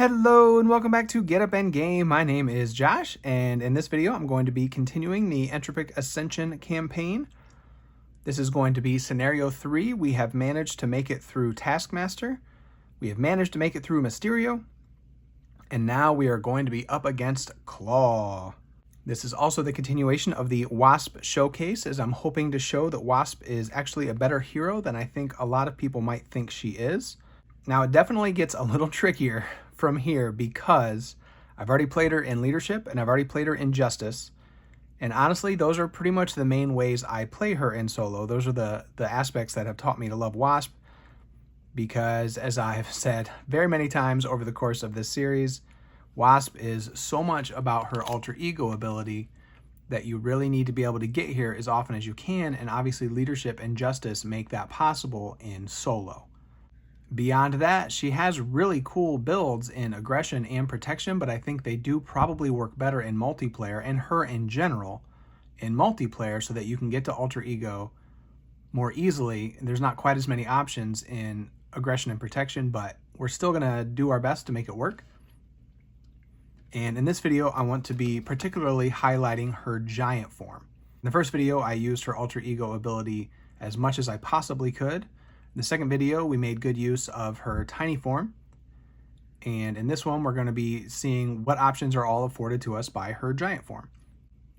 Hello and welcome back to Get Up and Game. My name is Josh, and in this video I'm going to be continuing the Entropic Ascension campaign. This is going to be Scenario 3. We have managed to make it through Taskmaster. We have managed to make it through Mysterio. And now we are going to be up against Klaw. This is also the continuation of the Wasp showcase, as I'm hoping to show that Wasp is actually a better hero than I think a lot of people might think she is. Now, it definitely gets a little trickier from here because I've already played her in Leadership and I've already played her in Justice. And honestly, those are pretty much the main ways I play her in solo. Those are the aspects that have taught me to love Wasp because, as I've said very many times over the course of this series, Wasp is so much about her alter ego ability that you really need to be able to get here as often as you can, and obviously Leadership and Justice make that possible in solo. Beyond that, she has really cool builds in aggression and protection, but I think they do probably work better in multiplayer, and her in general in multiplayer, so that you can get to alter ego more easily. There's not quite as many options in aggression and protection, but we're still going to do our best to make it work. And in this video, I want to be particularly highlighting her giant form. In the first video, I used her alter ego ability as much as I possibly could. In the second video, we made good use of her tiny form. And in this one, we're going to be seeing what options are all afforded to us by her giant form.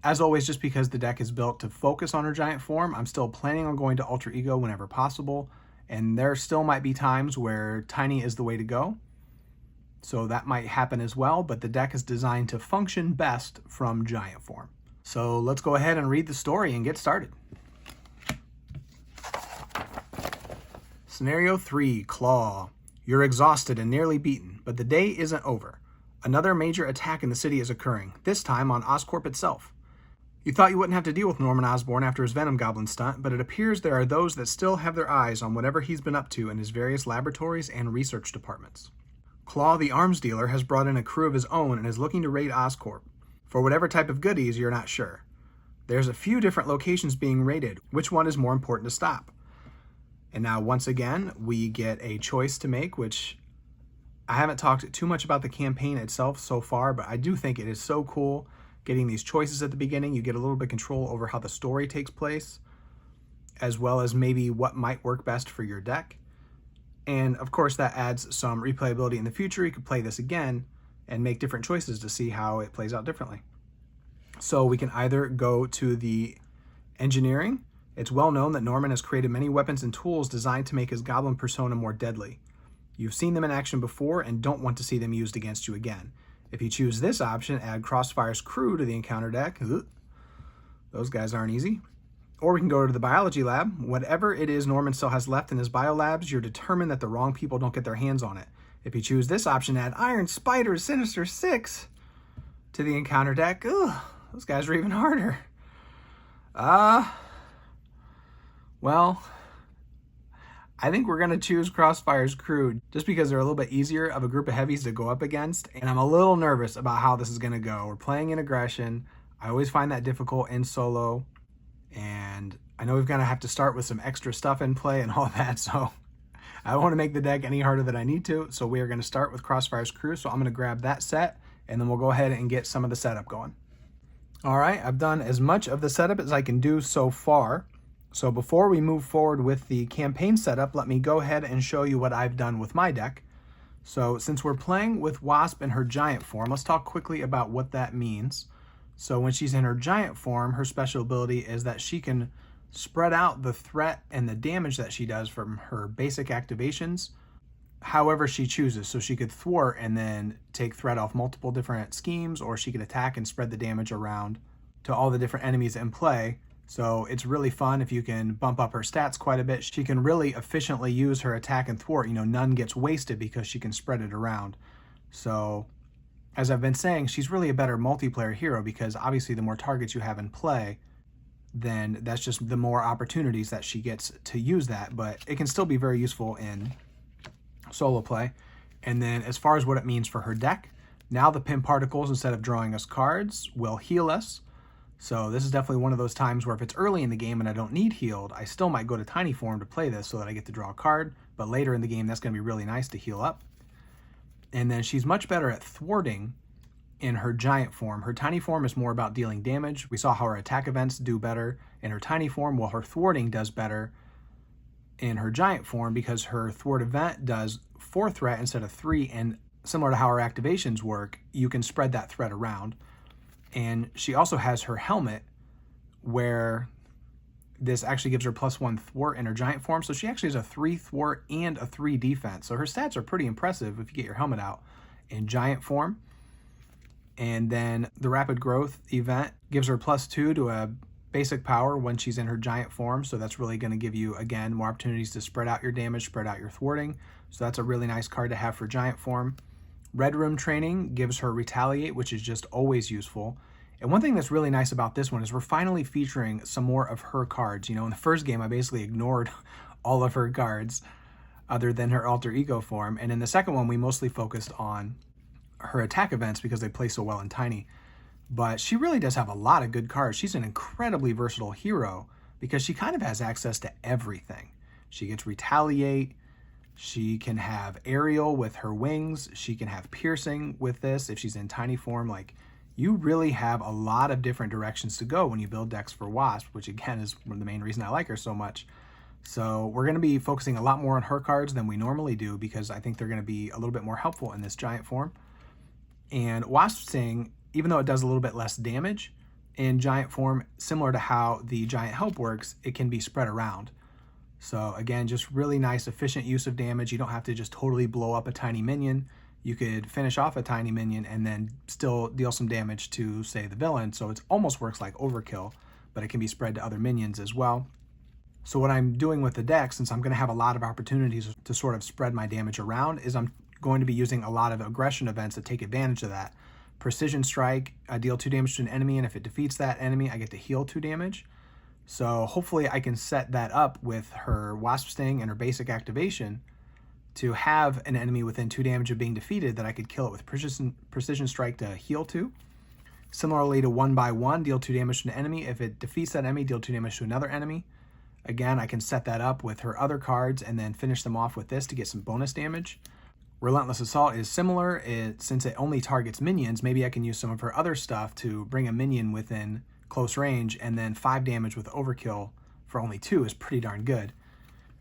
As always, just because the deck is built to focus on her giant form, I'm still planning on going to alter ego whenever possible. And there still might be times where tiny is the way to go. So that might happen as well, but the deck is designed to function best from giant form. So let's go ahead and read the story and get started. Scenario 3, Klaw. You're exhausted and nearly beaten, but the day isn't over. Another major attack in the city is occurring, this time on Oscorp itself. You thought you wouldn't have to deal with Norman Osborn after his Venom Goblin stunt, but it appears there are those that still have their eyes on whatever he's been up to in his various laboratories and research departments. Klaw, the arms dealer, has brought in a crew of his own and is looking to raid Oscorp. For whatever type of goodies, you're not sure. There's a few different locations being raided. Which one is more important to stop? And now, once again, we get a choice to make, which I haven't talked too much about the campaign itself so far, but I do think it is so cool getting these choices at the beginning. You get a little bit of control over how the story takes place, as well as maybe what might work best for your deck. And of course, that adds some replayability in the future. You could play this again and make different choices to see how it plays out differently. So we can either go to the engineering. It's well known that Norman has created many weapons and tools designed to make his goblin persona more deadly. You've seen them in action before and don't want to see them used against you again. If you choose this option, add Crossfire's crew to the encounter deck. Those guys aren't easy. Or we can go to the biology lab. Whatever it is Norman still has left in his biolabs, you're determined that the wrong people don't get their hands on it. If you choose this option, add Iron Spider Sinister 6 to the encounter deck. Those guys are even harder. Well, I think we're going to choose Crossfire's crew just because they're a little bit easier of a group of heavies to go up against. And I'm a little nervous about how this is going to go. We're playing in aggression. I always find that difficult in solo. And I know we're going to have to start with some extra stuff in play and all that, so I don't want to make the deck any harder than I need to. So we are going to start with Crossfire's crew, so I'm going to grab that set, and then we'll go ahead and get some of the setup going. All right, I've done as much of the setup as I can do so far. So before we move forward with the campaign setup, let me go ahead and show you what I've done with my deck. So since we're playing with Wasp in her giant form, let's talk quickly about what that means. So when she's in her giant form, her special ability is that she can spread out the threat and the damage that she does from her basic activations however she chooses. So she could thwart and then take threat off multiple different schemes, or she could attack and spread the damage around to all the different enemies in play. So it's really fun if you can bump up her stats quite a bit. She can really efficiently use her attack and thwart. None gets wasted because she can spread it around. So as I've been saying, she's really a better multiplayer hero because obviously the more targets you have in play, then that's just the more opportunities that she gets to use that. But it can still be very useful in solo play. And then as far as what it means for her deck, now the pin particles, instead of drawing us cards, will heal us. So this is definitely one of those times where if it's early in the game and I don't need healed, I still might go to tiny form to play this so that I get to draw a card. But later in the game, that's going to be really nice to heal up. And then she's much better at thwarting in her giant form. Her tiny form is more about dealing damage. We saw how her attack events do better in her tiny form, while her thwarting does better in her giant form because her thwart event does 4 threat instead of 3, and similar to how her activations work, you can spread that threat around. And she also has her helmet, where this actually gives her +1 thwart in her giant form, so she actually has a 3 thwart and a 3 defense. So her stats are pretty impressive if you get your helmet out in giant form. And then the rapid growth event gives her +2 to a basic power when she's in her giant form, so that's really going to give you, again, more opportunities to spread out your damage, spread out your thwarting. So that's a really nice card to have for giant form. Red Room Training gives her Retaliate, which is just always useful. And one thing that's really nice about this one is we're finally featuring some more of her cards. You know, in the first game, I basically ignored all of her cards other than her alter ego form. And in the second one, we mostly focused on her attack events because they play so well in Tiny. But she really does have a lot of good cards. She's an incredibly versatile hero because she kind of has access to everything. She gets Retaliate. She can have Aerial with her wings. She can have Piercing with this if she's in Tiny form. Like, you really have a lot of different directions to go when you build decks for Wasp, which again is one of the main reasons I like her so much. So we're going to be focusing a lot more on her cards than we normally do because I think they're going to be a little bit more helpful in this giant form. And Wasp Sting, even though it does a little bit less damage in giant form, similar to how the giant help works, it can be spread around. So again, just really nice, efficient use of damage. You don't have to just totally blow up a tiny minion. You could finish off a tiny minion and then still deal some damage to, say, the villain. So it almost works like overkill, but it can be spread to other minions as well. So what I'm doing with the deck, since I'm going to have a lot of opportunities to sort of spread my damage around, is I'm going to be using a lot of aggression events that take advantage of that. Precision Strike, I deal 2 damage to an enemy, and if it defeats that enemy, I get to heal 2 damage. So hopefully I can set that up with her Wasp Sting and her basic activation to have an enemy within 2 damage of being defeated that I could kill it with Precision Strike to heal 2. Similarly to 1x1, deal 2 damage to an enemy. If it defeats that enemy, deal 2 damage to another enemy. Again, I can set that up with her other cards and then finish them off with this to get some bonus damage. Relentless Assault is similar. Since it only targets minions, maybe I can use some of her other stuff to bring a minion within close range, and then 5 damage with Overkill for only 2 is pretty darn good.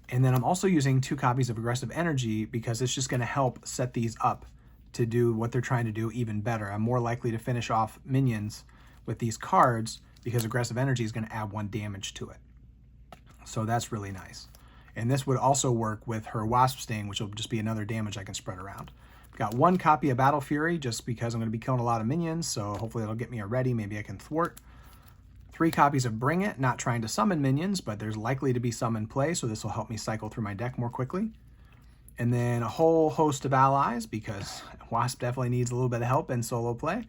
And then I'm also using 2 copies of Aggressive Energy because it's just going to help set these up to do what they're trying to do even better. I'm more likely to finish off minions with these cards because Aggressive Energy is going to add 1 damage to it. So that's really nice. And this would also work with her Wasp Sting, which will just be another damage I can spread around. I've got 1 copy of Battle Fury just because I'm going to be killing a lot of minions, so hopefully it'll get me a ready. Maybe I can thwart. 3 copies of Bring It, not trying to summon minions, but there's likely to be some in play, so this will help me cycle through my deck more quickly. And then a whole host of allies, because Wasp definitely needs a little bit of help in solo play.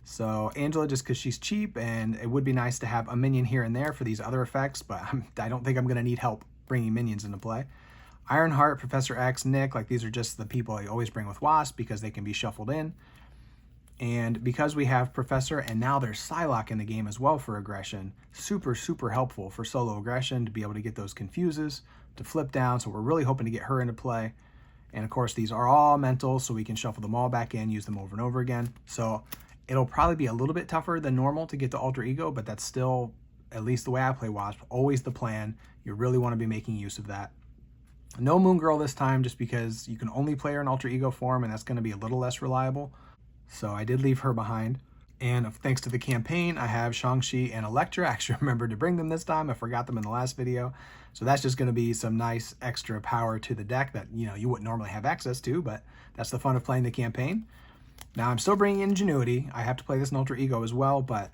So Angela, just because she's cheap, and it would be nice to have a minion here and there for these other effects, but I don't think I'm going to need help bringing minions into play. Ironheart, Professor X, Nick, like these are just the people I always bring with Wasp because they can be shuffled in. And because we have Professor and now there's Psylocke in the game as well for aggression, super, super helpful for solo aggression to be able to get those confuses, to flip down. So we're really hoping to get her into play. And of course, these are all mental, so we can shuffle them all back in, use them over and over again. So it'll probably be a little bit tougher than normal to get to Alter Ego, but that's still, at least the way I play Wasp, always the plan. You really want to be making use of that. No Moon Girl this time, just because you can only play her in Alter Ego form, and that's going to be a little less reliable. So I did leave her behind. And thanks to the campaign, I have Shang-Chi and Elektra. I actually remembered to bring them this time. I forgot them in the last video. So that's just going to be some nice extra power to the deck that, you know, you wouldn't normally have access to, but that's the fun of playing the campaign. Now I'm still bringing Ingenuity. I have to play this in Alter Ego as well, but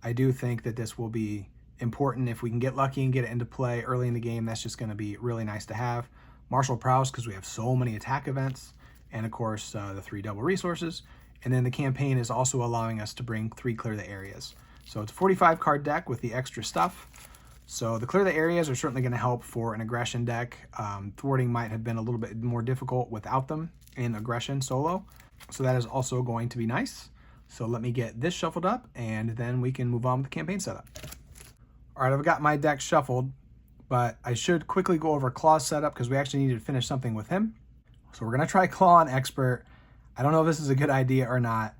I do think that this will be important. If we can get lucky and get it into play early in the game, that's just going to be really nice to have. Martial Prowess, because we have so many attack events, and of course the 3 double resources. And then the campaign is also allowing us to bring 3 Clear the Areas. So it's a 45 card deck with the extra stuff. So the Clear the Areas are certainly going to help for an aggression deck. Thwarting might have been a little bit more difficult without them in aggression solo. So that is also going to be nice. So let me get this shuffled up, and then we can move on with the campaign setup. All right, I've got my deck shuffled, but I should quickly go over Klaw's setup because we actually need to finish something with him. So we're going to try Klaw on Expert. I don't know if this is a good idea or not.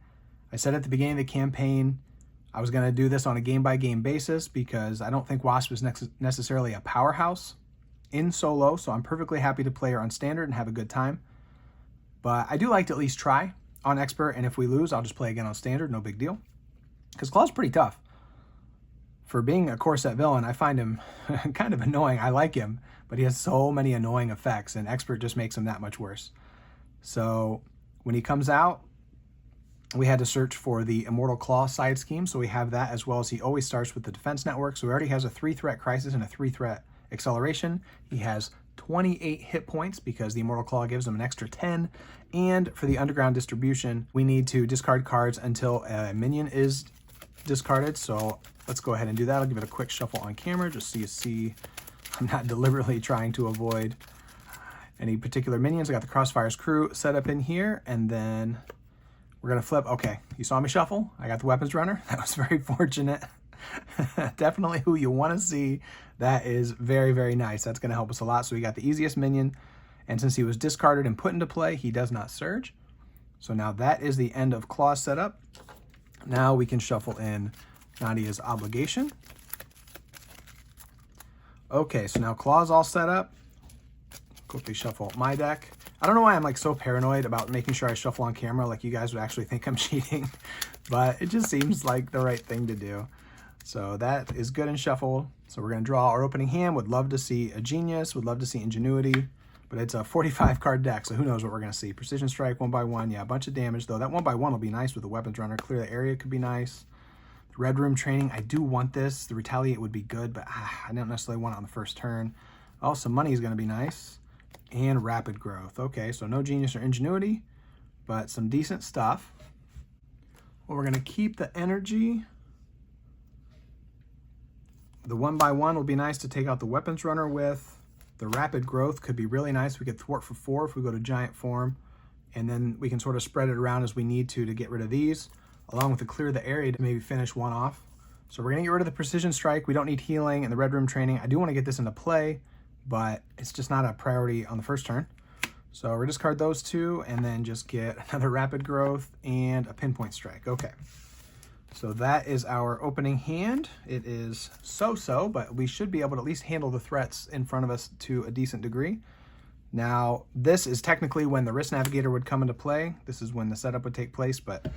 I said at the beginning of the campaign, I was going to do this on a game-by-game basis because I don't think Wasp is necessarily a powerhouse in solo, so I'm perfectly happy to play her on standard and have a good time. But I do like to at least try on expert, and if we lose, I'll just play again on standard, no big deal. Because Klaw's pretty tough. For being a core set villain, I find him kind of annoying. I like him, but he has so many annoying effects, and expert just makes him that much worse. So when he comes out, we had to search for the Immortal Klaw side scheme, so we have that, as well as he always starts with the defense network. So he already has a 3-threat crisis and a 3-threat acceleration. He has 28 hit points because the Immortal Klaw gives him an extra 10. And for the underground distribution, we need to discard cards until a minion is discarded. So let's go ahead and do that. I'll give it a quick shuffle on camera just so you see I'm not deliberately trying to avoid any particular minions. I got the Crossfire's crew set up in here, and then we're going to flip. Okay, you saw me shuffle. I got the weapons runner. That was very fortunate. Definitely who you want to see. That is very, very nice. That's going to help us a lot. So we got the easiest minion, and since he was discarded and put into play, he does not surge. So now that is the end of Klaw setup. Now we can shuffle in Nadia's Obligation. Okay, so now Klaw's all set up. Quickly shuffle my deck. I don't know why I'm like so paranoid about making sure I shuffle on camera, like you guys would actually think I'm cheating, but it just seems like the right thing to do. So that is good and shuffle. So we're going to draw our opening hand. Would love to see a Genius, would love to see Ingenuity, but it's a 45 card deck, so who knows what we're going to see. Precision Strike, 1/1. Yeah, a bunch of damage, though. That 1/1 will be nice with the Weapons Runner. Clear the area could be nice. The Red Room Training, I do want this. The Retaliate would be good, but I don't necessarily want it on the first turn. Also, money is going to be nice. And Rapid Growth. Okay, so no Genius or Ingenuity, but some decent stuff. Well, we're going to keep the energy. The 1/1 will be nice to take out the Weapons Runner with. The Rapid Growth could be really nice. We could thwart for 4 if we go to Giant form, and then we can sort of spread it around as we need to get rid of these, along with the Clear the Area to maybe finish one off. So we're going to get rid of the Precision Strike. We don't need Healing and the Red Room Training. I do want to get this into play, but it's just not a priority on the first turn. So we're going to discard those two and then just get another Rapid Growth and a Pinpoint Strike. Okay. So that is our opening hand. It is so-so, but we should be able to at least handle the threats in front of us to a decent degree. Now, this is technically when the Risk Navigator would come into play. This is when the setup would take place, but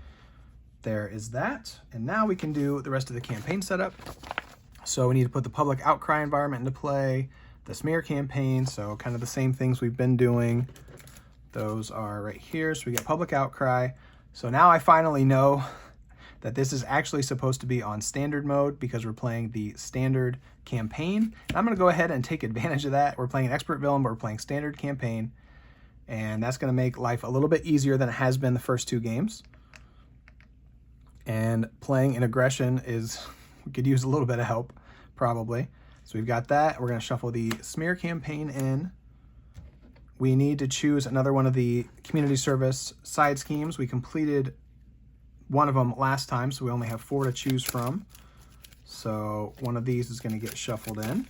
there is that. And now we can do the rest of the campaign setup. So we need to put the Public Outcry environment into play, the Smear campaign, so kind of the same things we've been doing. Those are right here. So we get Public Outcry. So now I finally know that this is actually supposed to be on standard mode because we're playing the standard campaign. And I'm going to go ahead and take advantage of that. We're playing an expert villain, but we're playing standard campaign. And that's going to make life a little bit easier than it has been the first 2 games. And playing in aggression is, we could use a little bit of help, probably. So we've got that. We're going to shuffle the Smear campaign in. We need to choose another one of the community service side schemes. We completed one of them last time, so we only have 4 to choose from. So one of these is going to get shuffled in.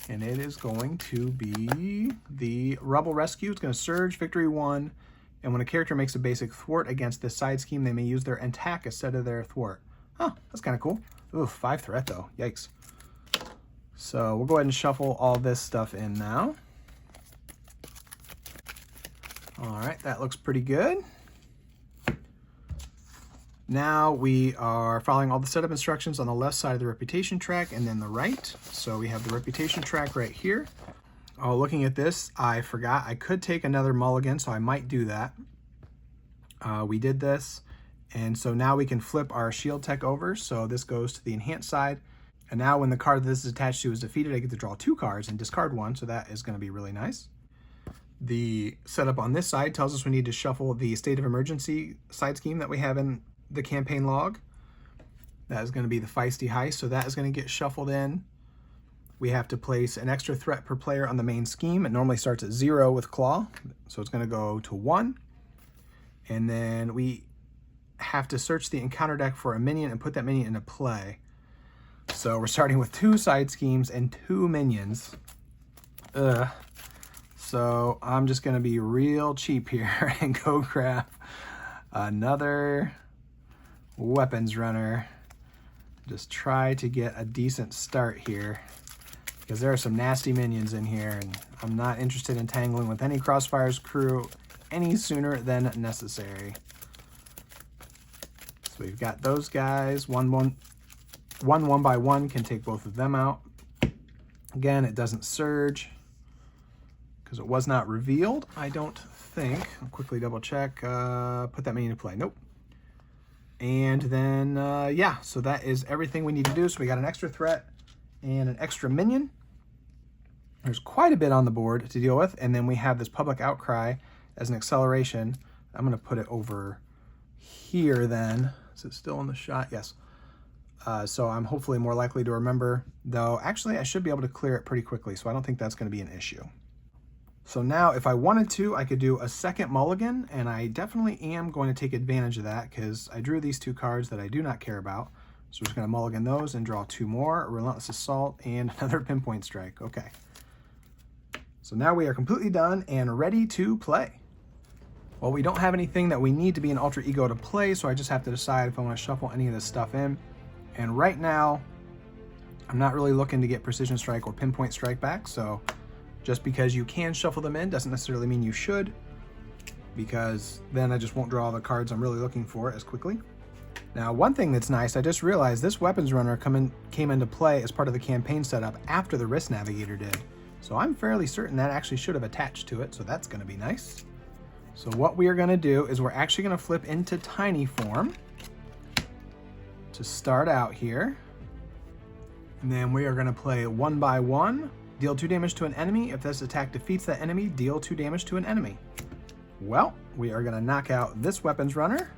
And it is going to be the Rebel Rescue. It's going to surge, victory 1. And when a character makes a basic thwart against this side scheme, they may use their attack instead of their thwart. Huh, that's kind of cool. Ooh, 5 threat though, yikes. So we'll go ahead and shuffle all this stuff in now. All right, that looks pretty good. Now we are following all the setup instructions on the left side of the reputation track and then the right. So we have the reputation track right here. Oh, looking at this, I forgot I could take another mulligan, so I might do that. We did this, and so now we can flip our shield tech over. So this goes to the enhanced side. And now when the card that this is attached to is defeated, I get to draw 2 cards and discard 1, so that is going to be really nice. The setup on this side tells us we need to shuffle the State of Emergency side scheme that we have in the campaign log. That is going to be the Feisty Heist, so that is going to get shuffled in. We have to place an extra threat per player on the main scheme. It normally starts at 0 with Klaw, so it's going to go to 1. And then we have to search the encounter deck for a minion and put that minion into play. So we're starting with 2 side schemes and 2 minions. So I'm just going to be real cheap here and go grab another weapons runner. Just try to get a decent start here, because there are some nasty minions in here, and I'm not interested in tangling with any Crossfire's crew any sooner than necessary. So we've got those guys. One by one can take both of them out. Again, it doesn't surge because it was not revealed, I don't think. I'll quickly double check. Put that minion into play. Nope. And then, yeah, so that is everything we need to do. So we got an extra threat and an extra minion. There's quite a bit on the board to deal with. And then we have this public outcry as an acceleration. I'm going to put it over here then. Is it still in the shot? Yes. So I'm hopefully more likely to remember, though actually I should be able to clear it pretty quickly, so I don't think that's going to be an issue. So now if I wanted to, I could do a second mulligan, and I definitely am going to take advantage of that because I drew these two cards that I do not care about. So we're just going to mulligan those and draw two more, a Relentless Assault and another Pinpoint Strike. Okay. So now we are completely done and ready to play. Well, we don't have anything that we need to be an Alter Ego to play, so I just have to decide if I want to shuffle any of this stuff in. And right now, I'm not really looking to get Precision Strike or Pinpoint Strike back, so just because you can shuffle them in doesn't necessarily mean you should, because then I just won't draw the cards I'm really looking for as quickly. Now, one thing that's nice, I just realized this Weapons Runner came into play as part of the campaign setup after the Risk Navigator did. So I'm fairly certain that actually should have attached to it, so that's going to be nice. So what we are going to do is we're actually going to flip into tiny form to start out here. And then we are going to play 1 by 1. Deal 2 damage to an enemy. If this attack defeats that enemy, deal 2 damage to an enemy. Well, we are going to knock out this Weapons Runner,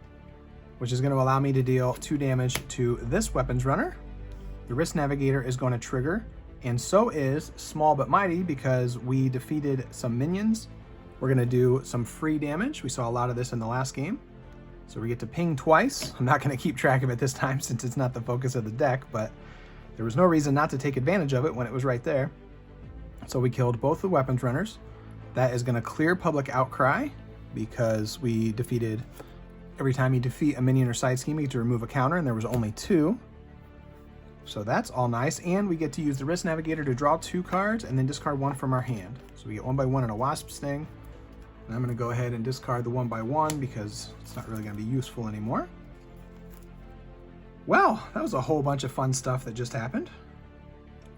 which is going to allow me to deal 2 damage to this Weapons Runner. The Risk Navigator is going to trigger, and so is Small But Mighty, because we defeated some minions. We're going to do some free damage. We saw a lot of this in the last game. So we get to ping twice. I'm not going to keep track of it this time since it's not the focus of the deck, but there was no reason not to take advantage of it when it was right there. So we killed both the Weapons Runners. That is going to clear Public Outcry, because we defeated, every time you defeat a minion or side scheme, you get to remove a counter, and there was only 2. So that's all nice, and we get to use the Risk Navigator to draw 2 cards and then discard 1 from our hand. So we get 1 by 1 and a Wasp Sting. And I'm going to go ahead and discard the 1 by 1 because it's not really going to be useful anymore. Well, that was a whole bunch of fun stuff that just happened.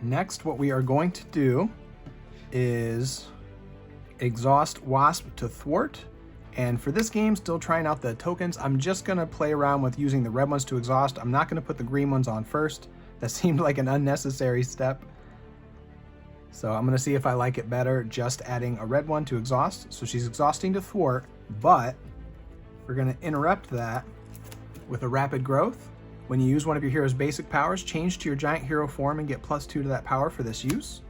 Next, what we are going to do is exhaust Wasp to thwart. And for this game, still trying out the tokens, I'm just going to play around with using the red ones to exhaust. I'm not going to put the green ones on first. That seemed like an unnecessary step. So I'm going to see if I like it better just adding a red one to exhaust. So she's exhausting to thwart, but we're going to interrupt that with a rapid growth. When you use one of your hero's basic powers, change to your giant hero form and get +2 to that power for this use.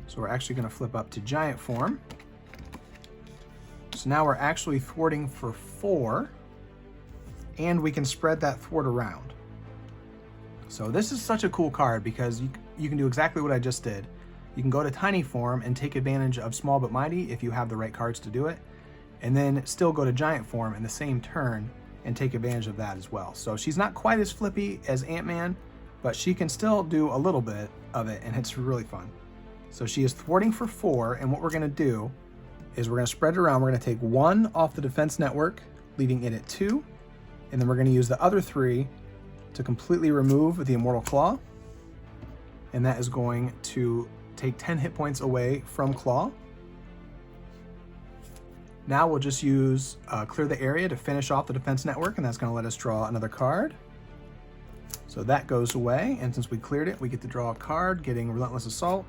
So we're actually going to flip up to giant form. So now we're actually thwarting for 4, and we can spread that thwart around. So this is such a cool card because you can do exactly what I just did. You can go to tiny form and take advantage of Small But Mighty if you have the right cards to do it, and then still go to giant form in the same turn and take advantage of that as well. So she's not quite as flippy as Ant-Man, but she can still do a little bit of it, and it's really fun. So she is thwarting for 4, and what we're going to do is we're going to spread it around. We're going to take 1 off the defense network, leaving it at 2, and then we're going to use the other 3 to completely remove the Immortal Claw, and that is going to take 10 hit points away from Claw. Now we'll just use Clear the Area to finish off the defense network, and that's going to let us draw another card. So that goes away, and since we cleared it, we get to draw a card, getting Relentless Assault.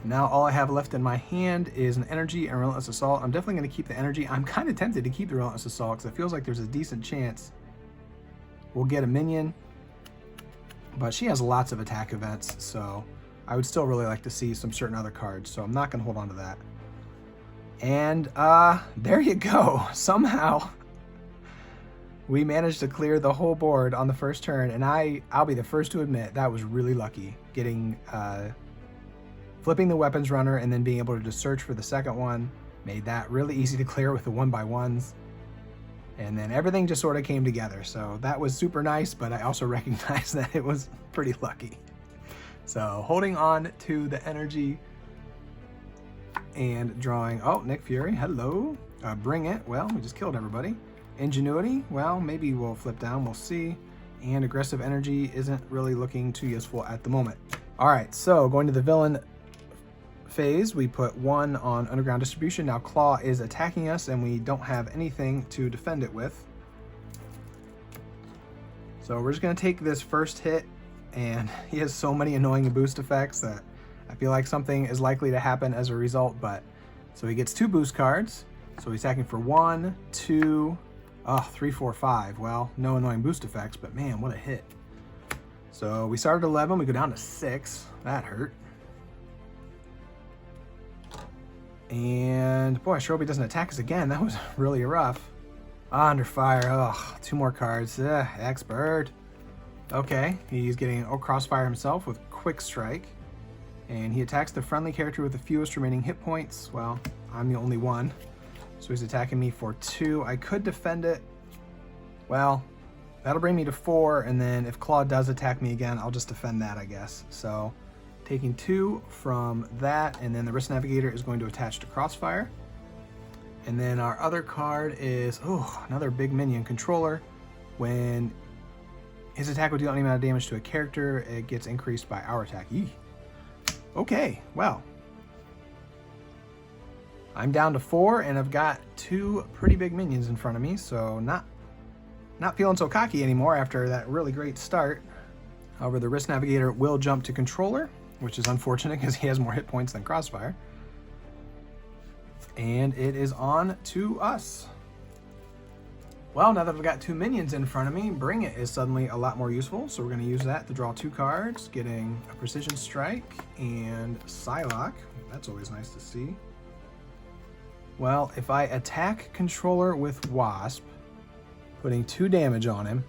Now all I have left in my hand is an Energy and Relentless Assault. I'm definitely going to keep the Energy. I'm kind of tempted to keep the Relentless Assault because it feels like there's a decent chance we'll get a minion, but she has lots of attack events, so I would still really like to see some certain other cards, so I'm not going to hold on to that. And there you go. Somehow we managed to clear the whole board on the first turn, and I'll be the first to admit that was really lucky, getting Flipping the weapons runner and then being able to just search for the second one made that really easy to clear with the 1x1s. And then everything just sort of came together. So that was super nice, but I also recognized that it was pretty lucky. So holding on to the energy and drawing, oh, Nick Fury, hello. Bring it, well, we just killed everybody. Ingenuity, well, maybe we'll flip down, we'll see. And aggressive energy isn't really looking too useful at the moment. All right, so going to the villain phase, we put 1 on underground distribution. Now Klaw is attacking us and we don't have anything to defend it with. So we're just gonna take this first hit, and he has so many annoying boost effects that I feel like something is likely to happen as a result, but so he gets 2 boost cards. So he's attacking for 1, 2, 3, 4, 5. Well, no annoying boost effects, but man, what a hit. So we started 11, we go down to 6. That hurt. And boy, I sure hope he doesn't attack us again. That was really rough. Under fire. Oh, 2 more cards. Expert. Okay, he's getting Crossfire himself with Quick Strike. And he attacks the friendly character with the fewest remaining hit points. Well, I'm the only one. So he's attacking me for 2. I could defend it. Well, that'll bring me to 4. And then if Klaw does attack me again, I'll just defend that, I guess. So taking 2 from that, and then the Wrist Navigator is going to attach to Crossfire. And then our other card is, another big minion, Controller. When his attack will deal any amount of damage to a character, it gets increased by our attack. Eee. Okay, well. I'm down to 4, and I've got 2 pretty big minions in front of me, so not feeling so cocky anymore after that really great start. However, the Wrist Navigator will jump to Controller, which is unfortunate because he has more hit points than Crossfire. And it is on to us. Well, now that I've got 2 minions in front of me, Bring It is suddenly a lot more useful. So we're going to use that to draw 2 cards, getting a Precision Strike and Psylocke. That's always nice to see. Well, if I attack Controller with Wasp, putting 2 damage on him,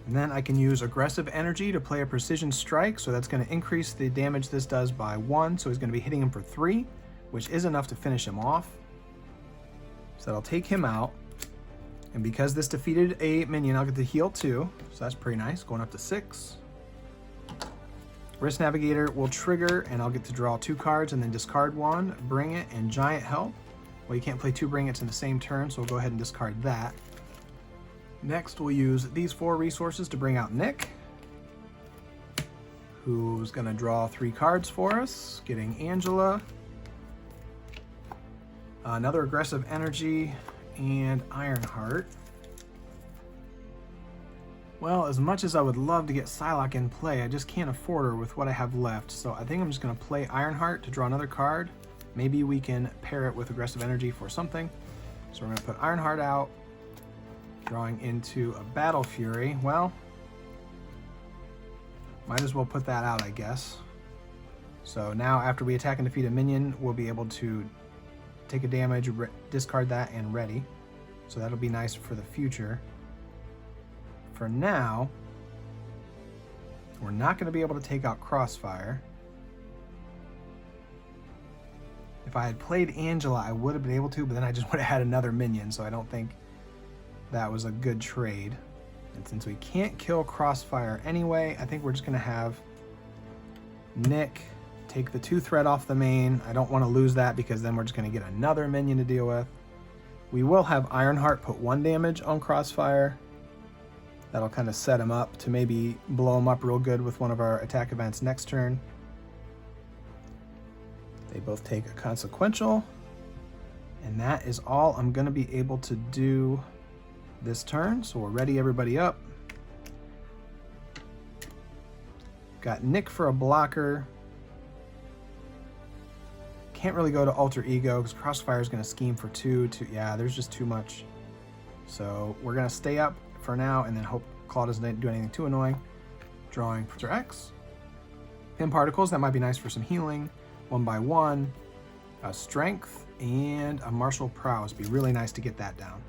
and then I can use Aggressive Energy to play a Precision Strike, so that's going to increase the damage this does by 1, so he's going to be hitting him for 3, which is enough to finish him off. So that'll take him out, and because this defeated a minion, I'll get to heal 2, so that's pretty nice, going up to 6. Wrist Navigator will trigger, and I'll get to draw 2 cards and then discard 1, Bring It, and Giant Help. Well, you can't play 2 Bring It's in the same turn, so we'll go ahead and discard that. Next, we'll use these 4 resources to bring out Nick, who's going to draw 3 cards for us, getting Angela, another Aggressive Energy, and Ironheart. Well, as much as I would love to get Psylocke in play, I just can't afford her with what I have left. So I think I'm just going to play Ironheart to draw another card. Maybe we can pair it with Aggressive Energy for something. So we're going to put Ironheart out, drawing into a Battle Fury. Well, might as well put that out, I guess. So now after we attack and defeat a minion, we'll be able to take a damage, discard that, and ready. So that'll be nice for the future. For now, we're not going to be able to take out Crossfire. If I had played Angela, I would have been able to, but then I just would have had another minion, so I don't think that was a good trade. And since we can't kill Crossfire anyway, I think we're just going to have Nick take the 2 threat off the main. I don't want to lose that because then we're just going to get another minion to deal with. We will have Ironheart put 1 damage on Crossfire. That'll kind of set him up to maybe blow him up real good with one of our attack events next turn. They both take a consequential. And that is all I'm going to be able to do this turn. So we'll ready everybody up. Got Nick for a blocker. Can't really go to Alter Ego because Crossfire is going to scheme for 2. Yeah, there's just too much. So we're going to stay up for now and then hope Klaw doesn't do anything too annoying. Drawing Professor X. Pin Particles, that might be nice for some healing. 1x1. A Strength and a Martial Prowess. Be really nice to get that down.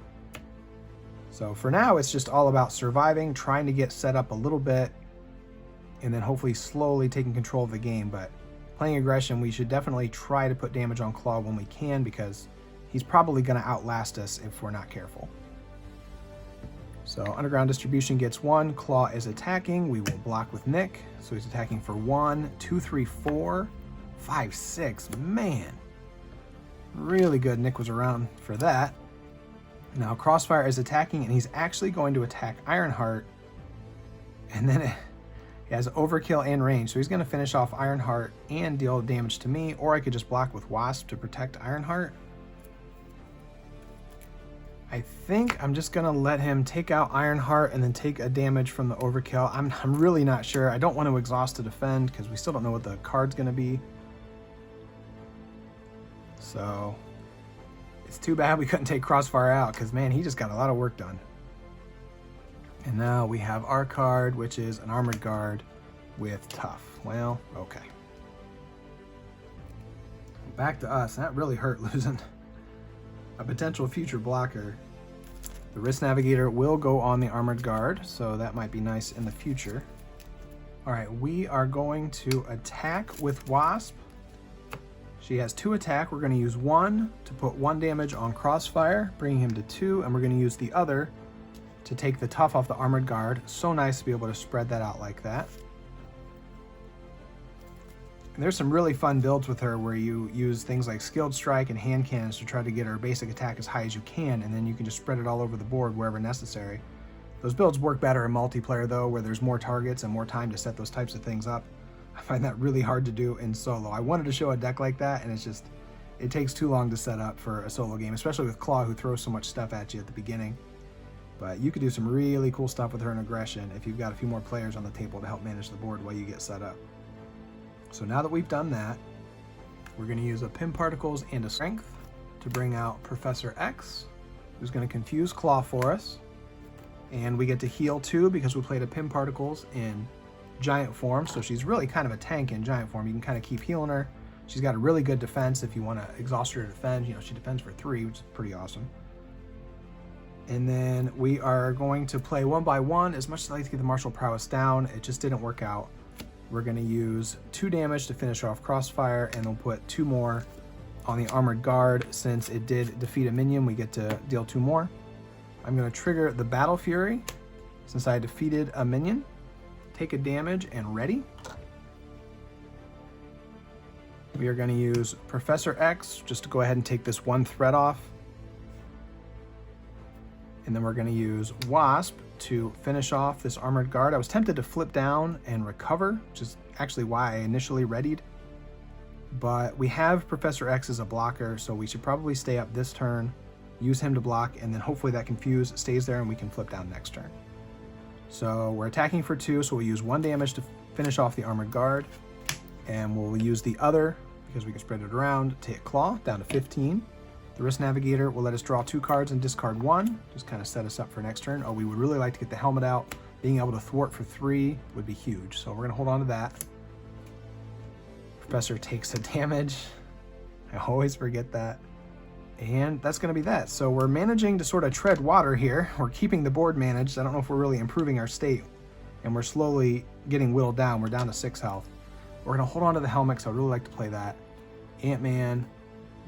So for now, it's just all about surviving, trying to get set up a little bit, and then hopefully slowly taking control of the game. But playing aggression, we should definitely try to put damage on Klaw when we can, because he's probably going to outlast us if we're not careful. So underground distribution gets 1. Klaw is attacking. We will block with Nick. So he's attacking for 1, 2, 3, 4, 5, 6. Man, really good. Nick was around for that. Now Crossfire is attacking, and he's actually going to attack Ironheart. And then he has overkill and range. So he's going to finish off Ironheart and deal damage to me. Or I could just block with Wasp to protect Ironheart. I think I'm just going to let him take out Ironheart and then take a damage from the overkill. I'm really not sure. I don't want to exhaust to defend because we still don't know what the card's going to be. So it's too bad we couldn't take Crossfire out, because man, he just got a lot of work done. And now we have our card, which is an Armored Guard with Tough. Well, okay. Back to us. That really hurt losing a potential future blocker. The Risk Navigator will go on the Armored Guard, so that might be nice in the future. All right, we are going to attack with Wasp. She has 2 attack. We're going to use 1 to put 1 damage on Crossfire, bringing him to 2, and we're going to use the other to take the Tough off the Armored Guard. So nice to be able to spread that out like that. And there's some really fun builds with her where you use things like Skilled Strike and Hand Cannons to try to get her basic attack as high as you can, and then you can just spread it all over the board wherever necessary. Those builds work better in multiplayer though, where there's more targets and more time to set those types of things up. I find that really hard to do in solo. I wanted to show a deck like that, and it's just, it takes too long to set up for a solo game, especially with Klaw, who throws so much stuff at you at the beginning. But you could do some really cool stuff with her in aggression if you've got a few more players on the table to help manage the board while you get set up. So now that we've done that, we're going to use a Pin Particles and a Strength to bring out Professor X, who's going to confuse Klaw for us. And we get to heal too, because we played a Pin Particles in Giant form, so she's really kind of a tank in Giant form. You can kind of keep healing her. She's got a really good defense if you want to exhaust her to defend. You know, she defends for 3, which is pretty awesome. And then we are going to play 1 by 1. As much as I like to get the martial prowess down, it just didn't work out. We're going to use 2 damage to finish off Crossfire, and we'll put 2 more on the Armored Guard. Since it did defeat a minion, we get to deal 2 more. I'm going to trigger the Battle Fury since I defeated a minion. Take a damage and ready. We are going to use Professor X just to go ahead and take this 1 threat off. And then we're going to use Wasp to finish off this Armored Guard. I was tempted to flip down and recover, which is actually why I initially readied. But we have Professor X as a blocker, so we should probably stay up this turn, use him to block, and then hopefully that confuse stays there and we can flip down next turn. So we're attacking for 2, so we'll use 1 damage to finish off the Armored Guard. And we'll use the other, because we can spread it around, to hit Klaw, down to 15. The Risk Navigator will let us draw 2 cards and discard 1, just kind of set us up for next turn. Oh, we would really like to get the helmet out. Being able to thwart for 3 would be huge, so we're going to hold on to that. Professor takes a damage. I always forget that. And that's going to be that. So we're managing to sort of tread water here. We're keeping the board managed. I don't know if we're really improving our state. And we're slowly getting whittled down. We're down to 6 health. We're going to hold on to the helmet, because I would really like to play that. Ant-Man,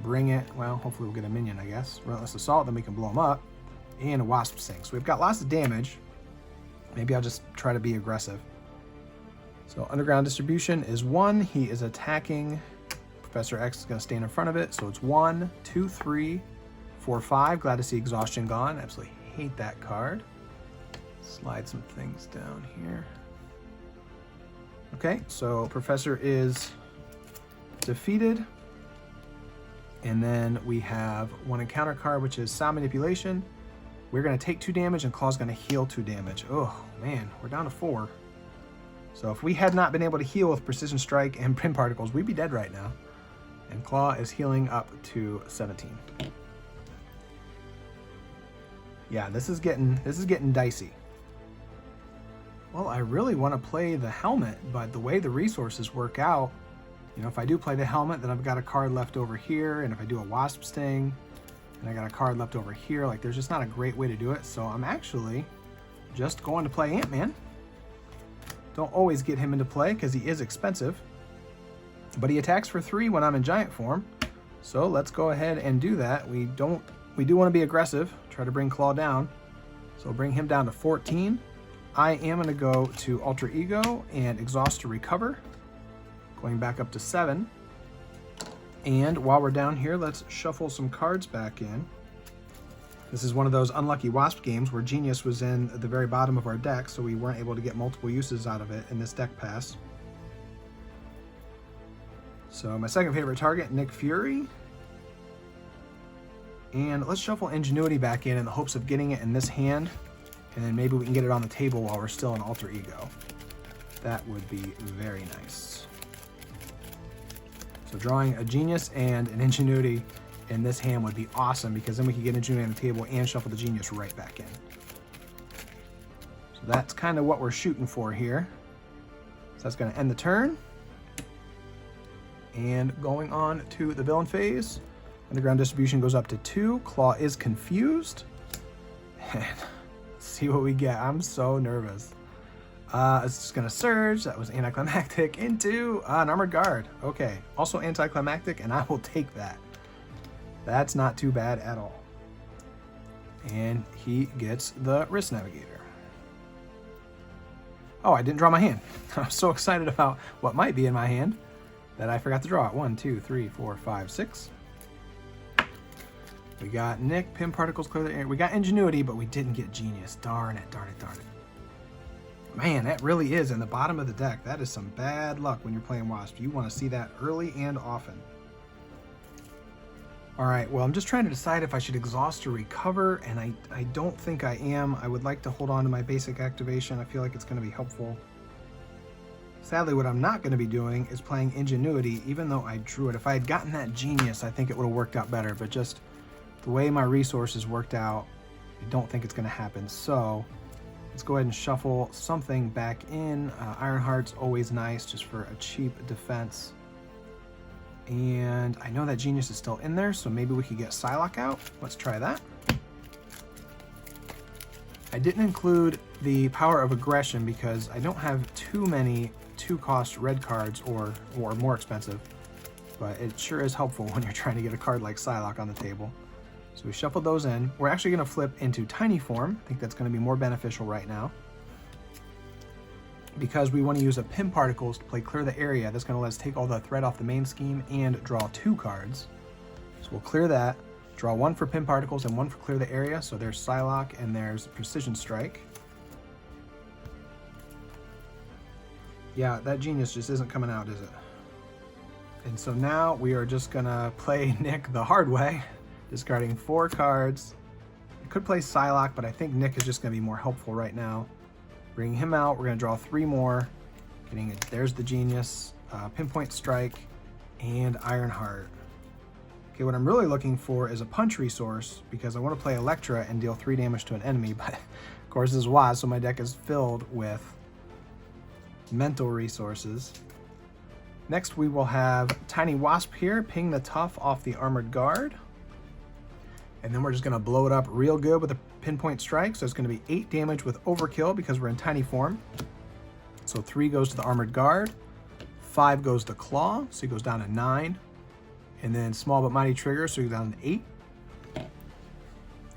bring it. Well, hopefully we'll get a minion, I guess. Relentless Assault, then we can blow him up. And a Wasp Sting. So we've got lots of damage. Maybe I'll just try to be aggressive. So underground distribution is 1. He is attacking. Professor X is going to stand in front of it. So it's 1, 2, 3, 4, 5. Glad to see Exhaustion gone. Absolutely hate that card. Slide some things down here. Okay, so Professor is defeated. And then we have 1 encounter card, which is Sound Manipulation. We're going to take 2 damage, and Klaw's going to heal 2 damage. Oh, man, we're down to 4. So if we had not been able to heal with Precision Strike and Pin Particles, we'd be dead right now. And Klaw is healing up to 17. Yeah, this is getting dicey. Well, I really want to play the helmet, but the way the resources work out, you know, if I do play the helmet, then I've got a card left over here, and if I do a Wasp Sting, and I got a card left over here, like there's just not a great way to do it. So I'm actually just going to play Ant-Man Don't always get him into play because he is expensive. But he attacks for 3 when I'm in giant form. So let's go ahead and do that. We do want to be aggressive, try to bring Klaw down. So we'll bring him down to 14. I am going to go to Alter Ego and Exhaust to recover. Going back up to 7. And while we're down here, let's shuffle some cards back in. This is one of those unlucky Wasp games where Genius was in the very bottom of our deck, so we weren't able to get multiple uses out of it in this deck pass. So my second favorite target, Nick Fury. And let's shuffle Ingenuity back in the hopes of getting it in this hand, and then maybe we can get it on the table while we're still in Alter Ego. That would be very nice. So drawing a Genius and an Ingenuity in this hand would be awesome, because then we could get Ingenuity on the table and shuffle the Genius right back in. So that's kind of what we're shooting for here. So that's going to end the turn. And going on to the villain phase. Underground distribution goes up to 2. Klaw is confused. And let's see what we get. I'm so nervous. It's just going to surge. That was anticlimactic into an armored guard. Okay. Also anticlimactic, and I will take that. That's not too bad at all. And he gets the Wrist Navigator. Oh, I didn't draw my hand. I was so excited about what might be in my hand that I forgot to draw it. 1, 2, 3, 4, 5, 6. We got Nick, Pin Particles, clear the air. We got Ingenuity, but we didn't get Genius. Darn it, darn it, darn it. Man, that really is in the bottom of the deck. That is some bad luck when you're playing Wasp. You want to see that early and often. All right, well, I'm just trying to decide if I should exhaust or recover, and I don't think I am. I would like to hold on to my basic activation. I feel like it's going to be helpful. Sadly, what I'm not going to be doing is playing Ingenuity, even though I drew it. If I had gotten that Genius, I think it would have worked out better, but just the way my resources worked out, I don't think it's going to happen. So let's go ahead and shuffle something back in. Ironheart's always nice just for a cheap defense. And I know that Genius is still in there, so maybe we could get Psylocke out. Let's try that. I didn't include the Power of Aggression because I don't have too many 2-cost red cards or more expensive, but it sure is helpful when you're trying to get a card like Psylocke on the table. So we shuffled those in. We're actually going to flip into Tiny Form. I think that's going to be more beneficial right now, because we want to use a Pin Particles to play Clear the Area. That's going to let us take all the threat off the main scheme and draw 2 cards. So we'll clear that, draw 1 for Pin Particles and 1 for Clear the Area. So there's Psylocke and there's Precision Strike. Yeah, that Genius just isn't coming out, is it? And so now we are just going to play Nick the hard way, discarding 4 cards. I could play Psylocke, but I think Nick is just going to be more helpful right now. Bring him out. We're going to draw 3 more. Getting it. There's the Genius, Pinpoint Strike, and Ironheart. Okay, what I'm really looking for is a punch resource, because I want to play Electra and deal 3 damage to an enemy, but of course this is Wasp, so my deck is filled with mental resources. Next we will have Tiny Wasp here, ping the Tough off the Armored Guard. And then we're just going to blow it up real good with a Pinpoint Strike. So it's going to be 8 damage with Overkill because we're in Tiny Form. So 3 goes to the Armored Guard. 5 goes to Klaw, so he goes down to 9. And then Small but Mighty Trigger, so he's down to 8.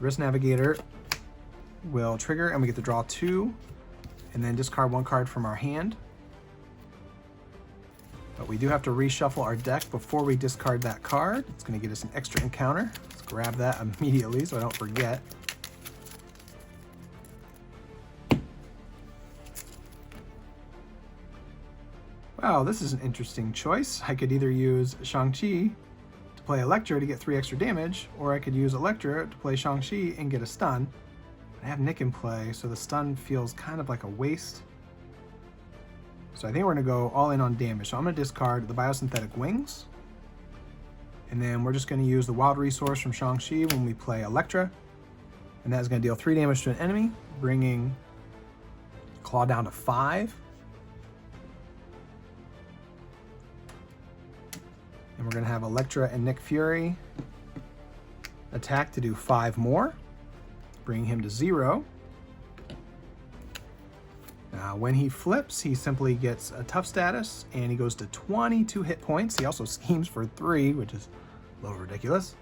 Wrist Navigator will trigger, and we get to draw 2. And then discard 1 card from our hand. But we do have to reshuffle our deck before we discard that card. It's going to get us an extra encounter. Let's grab that immediately so I don't forget. Wow, this is an interesting choice. I could either use Shang-Chi to play Electra to get 3 extra damage, or I could use Electra to play Shang-Chi and get a stun. I have Nick in play, so the stun feels kind of like a waste. So I think we're going to go all in on damage. So I'm going to discard the Biosynthetic Wings. And then we're just going to use the Wild Resource from Shang-Chi when we play Electra. And that's going to deal 3 damage to an enemy, bringing Klaw down to 5. And we're going to have Electra and Nick Fury attack to do 5 more, bringing him to 0. Now When he flips, he simply gets a tough status, and he goes to 22 hit points. He also schemes for 3, which is a little ridiculous.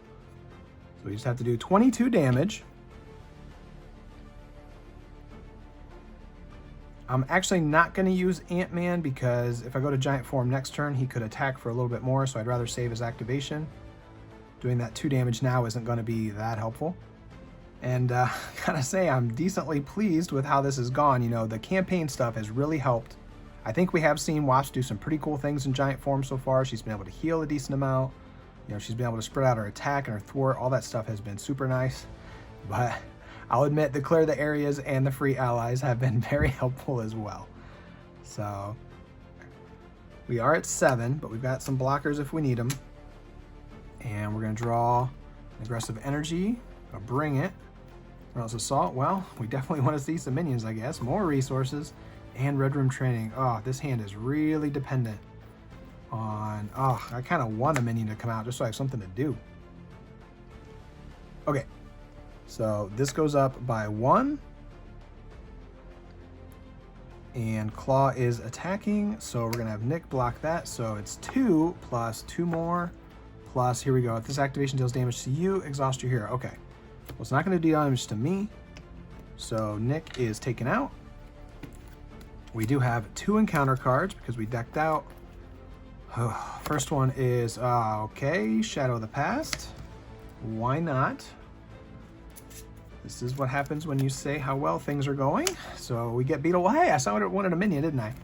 So we just have to do 22 damage. I'm actually not going to use Ant-Man because if I go to Giant Form next turn, he could attack for a little bit more, so I'd rather save his activation. Doing that 2 damage now isn't going to be that helpful. And gotta say, I'm decently pleased with how this has gone. You know, the campaign stuff has really helped. I think we have seen Wasp do some pretty cool things in Giant Form so far. She's been able to heal a decent amount. You know, she's been able to spread out her attack and her thwart. All that stuff has been super nice. But I'll admit the clear the areas and the free allies have been very helpful as well. So we are at 7, but we've got some blockers if we need them. And we're going to draw an aggressive energy, a bring it. Or else assault. Well, we definitely want to see some minions, I guess. More resources and Red Room training. Oh, this hand is really dependent on... Oh, I kind of want a minion to come out just so I have something to do. Okay. So this goes up by 1. And Klaw is attacking. So we're going to have Nick block that. So it's 2 plus 2 more. Plus, here we go. If this activation deals damage to you, exhaust your hero. Okay. Well, it's not going to do damage to me, so Nick is taken out. We do have 2 encounter cards because we decked out. First one is, okay, Shadow of the Past. Why not? This is what happens when you say how well things are going. So we get Beetle. Well, hey, I saw I wanted a minion, didn't I?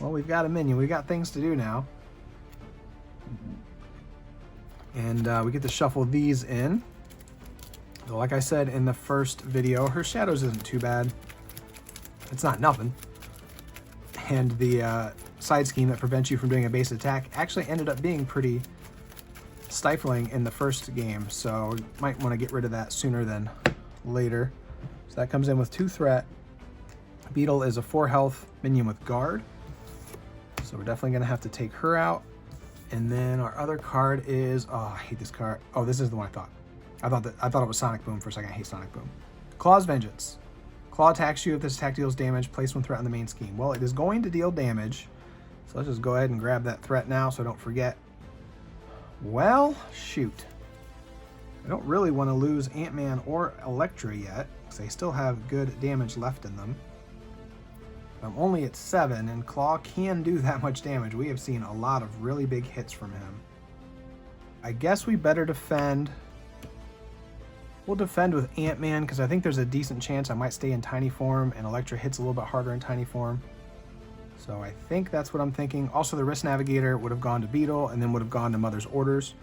Well, we've got a minion. We've got things to do now. And we get to shuffle these in. Like I said in the first video, her shadows isn't too bad. It's not nothing. And the side scheme that prevents you from doing a base attack actually ended up being pretty stifling in the first game, so we might want to get rid of that sooner than later. So that comes in with 2 threat. Beetle is a 4 health minion with guard, so we're definitely going to have to take her out. And then our other card is, oh, I hate this card. Oh, this is the one I thought. I thought it was Sonic Boom for a second. I hate Sonic Boom. Claw's Vengeance. Klaw attacks you if this attack deals damage. Place 1 threat on the main scheme. Well, it is going to deal damage. So let's just go ahead and grab that threat now so I don't forget. Well, shoot. I don't really want to lose Ant-Man or Elektra yet, because they still have good damage left in them. I'm only at 7, and Klaw can do that much damage. We have seen a lot of really big hits from him. I guess we better defend. We'll defend with Ant-Man because I think there's a decent chance I might stay in tiny form and Elektra hits a little bit harder in tiny form. So I think that's what I'm thinking. Also, the Risk Navigator would have gone to Beetle and then would have gone to Mother's Orders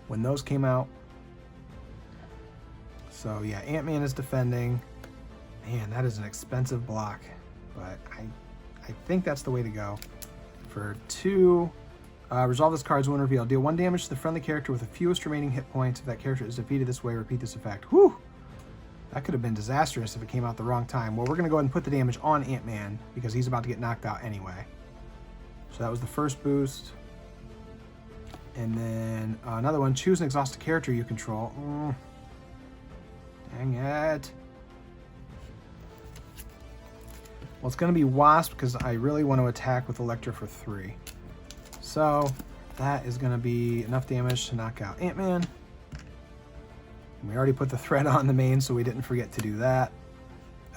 when those came out. So yeah, Ant-Man is defending. Man, that is an expensive block, but I think that's the way to go. For 2, resolve this card's when revealed. Deal 1 damage to the friendly character with the fewest remaining hit points. If that character is defeated this way, repeat this effect. Whew! That could have been disastrous if it came out the wrong time. Well, we're going to go ahead and put the damage on Ant-Man because he's about to get knocked out anyway. So that was the first boost. And then another one. Choose an exhausted character you control. Dang it. Well, it's going to be Wasp because I really want to attack with Elektra for 3. So that is going to be enough damage to knock out Ant-Man. We already put the threat on the main, so we didn't forget to do that.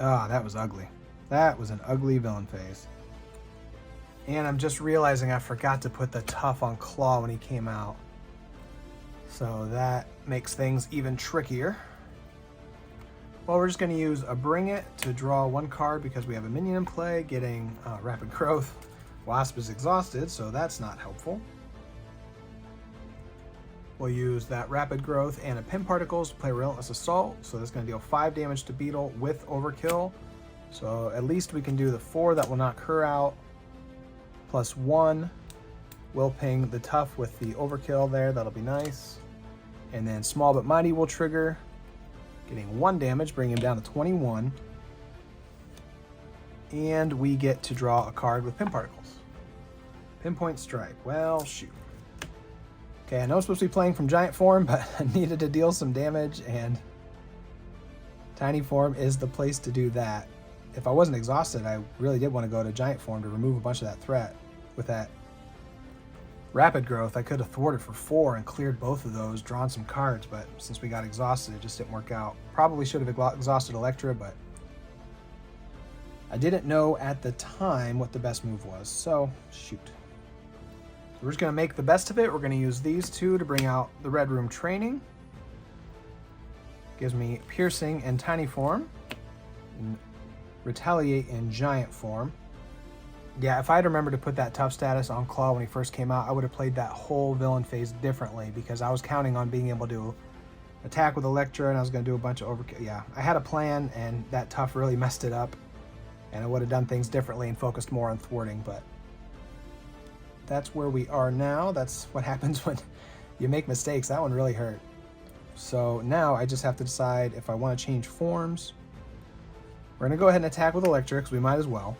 Ah, that was ugly. That was an ugly villain phase. And I'm just realizing I forgot to put the tough on Klaw when he came out. So that makes things even trickier. Well, we're just going to use a Bring It to draw 1 card because we have a minion in play getting Rapid Growth. Wasp is exhausted, so that's not helpful. We'll use that Rapid Growth and a Pin Particles to play Relentless Assault. So that's going to deal 5 damage to Beetle with Overkill. So at least we can do the 4 that will knock her out. Plus 1. We'll ping the Tough with the Overkill there. That'll be nice. And then Small But Mighty will trigger, getting 1 damage, bringing him down to 21. And we get to draw a card with Pin Particles. Pinpoint Strike. Well, shoot. Okay, I know I'm supposed to be playing from Giant Form, but I needed to deal some damage, and Tiny Form is the place to do that. if I wasn't exhausted, I really did want to go to Giant form to remove a bunch of that threat. With that rapid growth, I could have thwarted for 4 and cleared both of those, drawn some cards, but since we got exhausted, it just didn't work out. Probably should have exhausted Electra, but I didn't know at the time what the best move was, so shoot. So we're just going to make the best of it. We're going to use these two to bring out the Red Room Training. Gives me Piercing in Tiny form, and Retaliate in Giant form. Yeah, if I'd remembered to put that tough status on Klaw when he first came out, I would have played that whole villain phase differently, because I was counting on being able to attack with Electra, and I was going to do a bunch of overkill. Yeah, I had a plan, and that tough really messed it up, and I would have done things differently and focused more on thwarting, but that's where we are now. That's what happens when you make mistakes. That one really hurt. So now I just have to decide if I want to change forms. We're going to go ahead and attack with Electra, because we might as well.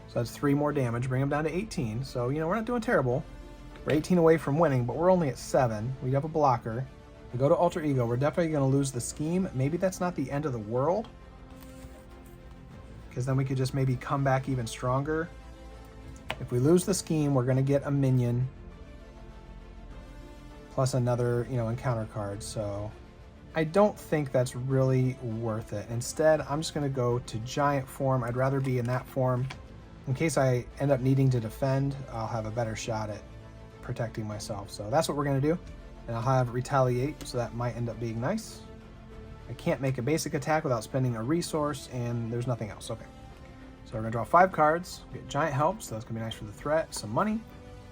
So that's 3 more damage, bring him down to 18. So, you know, we're not doing terrible. We're 18 away from winning, but we're only at 7. We have a blocker. We go to Alter Ego. We're definitely going to lose the scheme. Maybe that's not the end of the world, because then we could just maybe come back even stronger. If we lose the scheme, we're going to get a minion plus another, you know, encounter card. So I don't think that's really worth it. Instead, I'm just going to go to Giant form. I'd rather be in that form. In case I end up needing to defend, I'll have a better shot at protecting myself. So that's what we're going to do. And I'll have Retaliate, so that might end up being nice. I can't make a basic attack without spending a resource, and there's nothing else. Okay. So we're going to draw 5 cards. Get Giant Help, so that's going to be nice for the threat. Some money.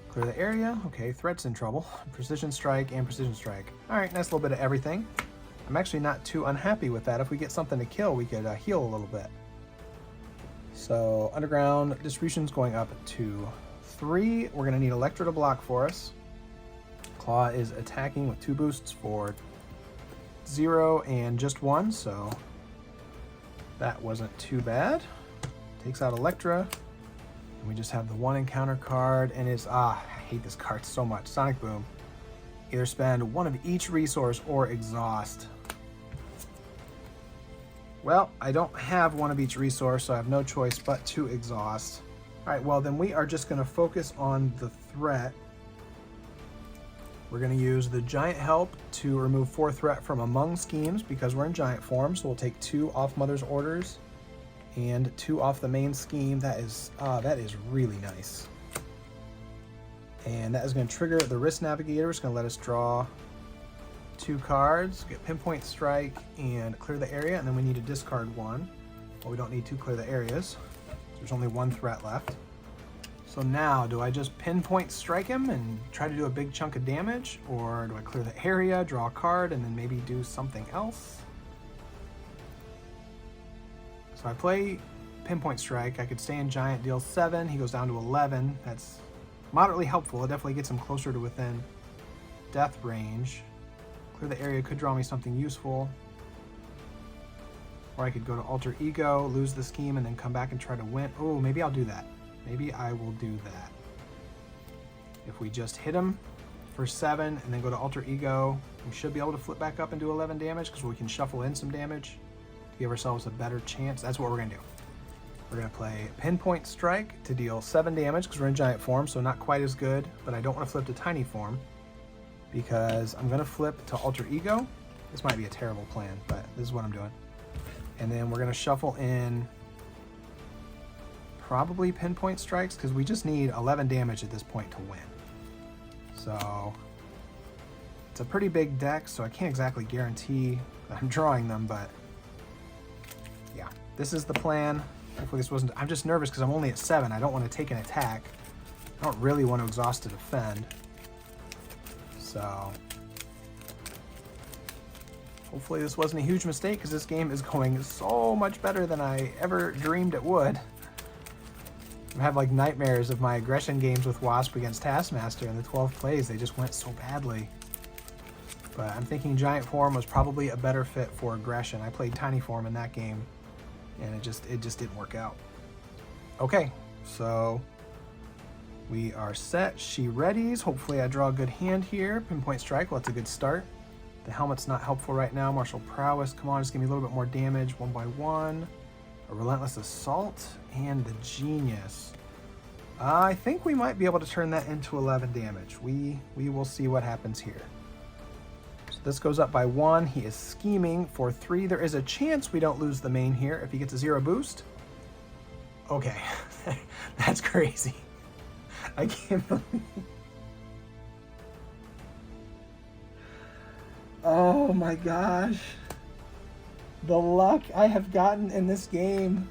Clear the area. Okay, threat's in trouble. Precision Strike and Precision Strike. Alright, nice little bit of everything. I'm actually not too unhappy with that. If we get something to kill, we could heal a little bit. So, Underground Distribution's going up to 3. We're going to need Electra to block for us. Klaw is attacking with 2 boosts for 0 and just 1, so that wasn't too bad. Takes out Electra. And we just have the 1 encounter card, and it's, I hate this card so much. Sonic Boom. Either spend 1 of each resource or exhaust. Well, I don't have 1 of each resource, so I have no choice but to exhaust. Alright, well then we are just going to focus on the threat. We're going to use the Giant Help to remove 4 threat from among schemes, because we're in Giant form, so we'll take 2 off Mother's Orders and 2 off the main scheme. That is really nice. And that is going to trigger the Risk Navigator. It's going to let us draw 2 cards, get Pinpoint Strike and clear the area, and then we need to discard 1. Well, we don't need to clear the areas. There's only 1 threat left. So now, do I just Pinpoint Strike him and try to do a big chunk of damage, or do I clear the area, draw a card, and then maybe do something else? So I play Pinpoint Strike. I could stay in Giant, deal 7. He goes down to 11. That's moderately helpful. It definitely gets him closer to within death range. Clear the area could draw me something useful. Or I could go to Alter Ego, lose the scheme, and then come back and try to win. Oh, maybe I'll do that. Maybe I will do that. If we just hit him for 7 and then go to Alter Ego, we should be able to flip back up and do 11 damage, because we can shuffle in some damage to give ourselves a better chance. That's what we're going to do. We're going to play Pinpoint Strike to deal 7 damage, because we're in Giant form, so not quite as good, but I don't want to flip to Tiny form, because I'm going to flip to Alter Ego. This might be a terrible plan, but this is what I'm doing. And then we're going to shuffle in probably Pinpoint Strikes, because we just need 11 damage at this point to win. So it's a pretty big deck, so I can't exactly guarantee that I'm drawing them, but yeah, this is the plan. Hopefully this wasn't... I'm just nervous because I'm only at 7. I don't want to take an attack. I don't really want to exhaust to defend. So hopefully this wasn't a huge mistake, because this game is going so much better than I ever dreamed it would. I have like nightmares of my aggression games with Wasp against Taskmaster in the 12 plays. They just went so badly. But I'm thinking Giant form was probably a better fit for aggression. I played Tiny form in that game, and it just didn't work out. Okay, so we are set. She readies. Hopefully I draw a good hand here. Pinpoint Strike, well, that's a good start. The helmet's not helpful right now. Martial Prowess, come on, just give me a little bit more damage. 1 by 1. a Relentless Assault, and the Genius. I think we might be able to turn that into 11 damage. We will see what happens here. So this goes up by 1. He is scheming for 3. There is a chance we don't lose the main here if he gets a 0 boost. Okay, that's crazy. I can't believe. Oh my gosh. The luck I have gotten in this game.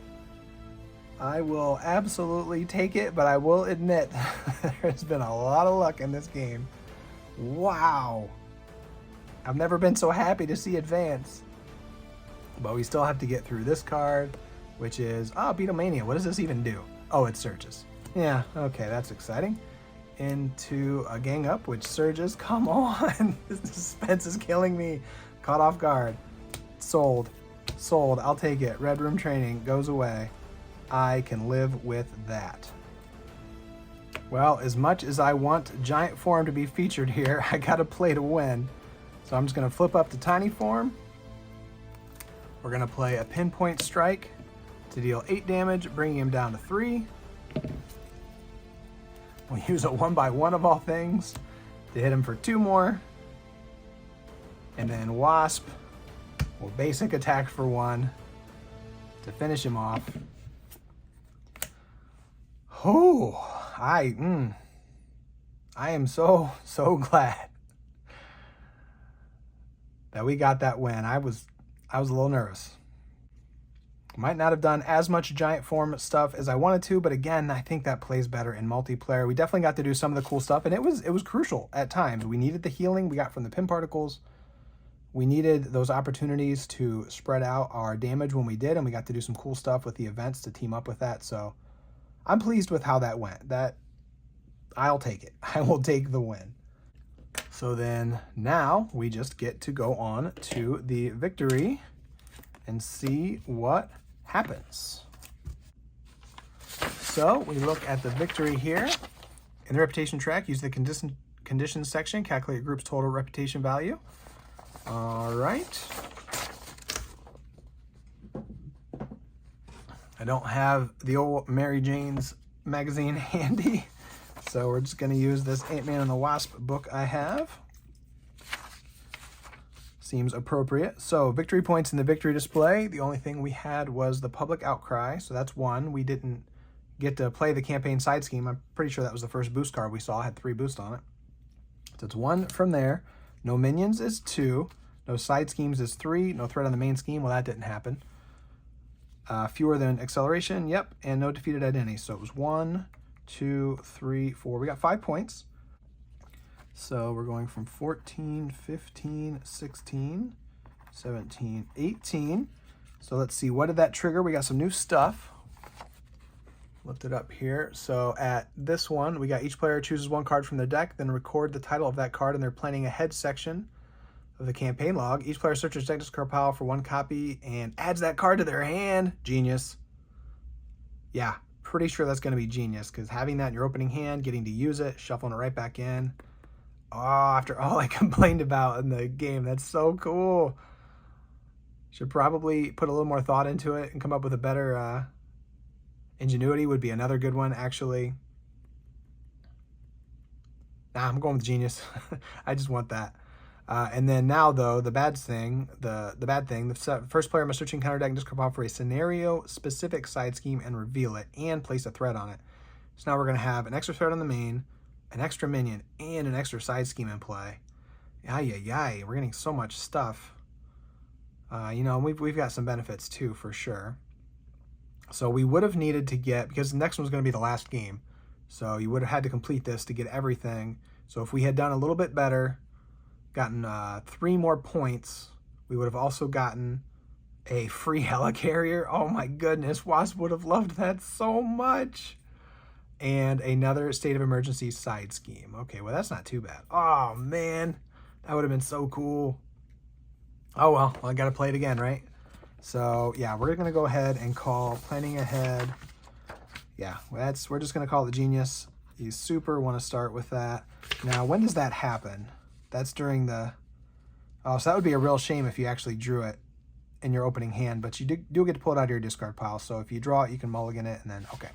I will absolutely take it, but I will admit there's been a lot of luck in this game. Wow. I've never been so happy to see advance. But we still have to get through this card, which is, Beatlemania. What does this even do? Oh, it surges. Yeah, okay, that's exciting. Into a Gang Up, which surges. Come on. This suspense is killing me. Caught off guard. Sold. Sold. I'll take it. Red Room Training goes away. I can live with that. Well, as much as I want Giant Form to be featured here, I gotta play to win. So I'm just gonna flip up to Tiny Form. We're gonna play a Pinpoint Strike to deal 8 damage, bringing him down to 3. We'll use a 1x1 of all things to hit him for 2 more. And then Wasp will basic attack for 1 to finish him off. Oh, I am so glad that we got that win. I was a little nervous. Might not have done as much Giant Form stuff as I wanted to, but again, I think that plays better in multiplayer. We definitely got to do some of the cool stuff, and it was crucial at times. We needed the healing we got from the Pin Particles. We needed those opportunities to spread out our damage when we did, and we got to do some cool stuff with the events to team up with that. So I'm pleased with how that went. I'll take it. I will take the win. So then now we just get to go on to the victory and see what happens. So we look at the victory here. In the reputation track, use the conditions section, calculate your group's total reputation value. All right. I don't have the old Mary Jane's magazine handy, so we're just going to use this Ant-Man and the Wasp book I have. Seems appropriate. So victory points in the victory display. The only thing we had was the public outcry, so that's 1. We didn't get to play the campaign side scheme. I'm pretty sure that was the first boost card we saw. It had 3 boosts on it. So it's 1 from there. No minions is 2. No side schemes is 3. No threat on the main scheme. Well, that didn't happen. Fewer than acceleration, yep, and no defeated identity. So it was 1, 2, 3, 4. We got 5 points. So we're going from 14, 15, 16, 17, 18. So let's see, what did that trigger? We got some new stuff. Lift it up here. So at this one, we got each player chooses 1 card from their deck, then record the title of that card in their planning ahead section of the campaign log. Each player searches deck discard pile for 1 copy and adds that card to their hand. Genius. Yeah, pretty sure that's going to be genius, because having that in your opening hand, getting to use it, shuffling it right back in. Oh, after all I complained about in the game, that's so cool. Should probably put a little more thought into it and come up with a better Ingenuity would be another good one, actually. Nah, I'm going with genius. I just want that. And then now, though, the bad thing, the first player must search in counter deck and discard pile for a scenario-specific side scheme and reveal it, and place a threat on it. So now we're going to have an extra threat on the main, an extra minion, and an extra side scheme in play. Ay, we're getting so much stuff. You know, we've got some benefits too, for sure. So we would have needed to get, because the next one's going to be the last game, so you would have had to complete this to get everything. So if we had done a little bit better, gotten 3 more points, we would have also gotten a free helicarrier. Oh my goodness, Wasp would have loved that so much. And another state of emergency side scheme. Okay, well, that's not too bad. Oh man, that would have been so cool. Oh well, I gotta play it again, right? So yeah, we're gonna go ahead and call planning ahead. Yeah, we're just gonna call it genius. You super want to start with that. Now, when does that happen? That's during the, oh, so that would be a real shame if you actually drew it in your opening hand, but you do get to pull it out of your discard pile. So if you draw it, you can mulligan it, and then, okay.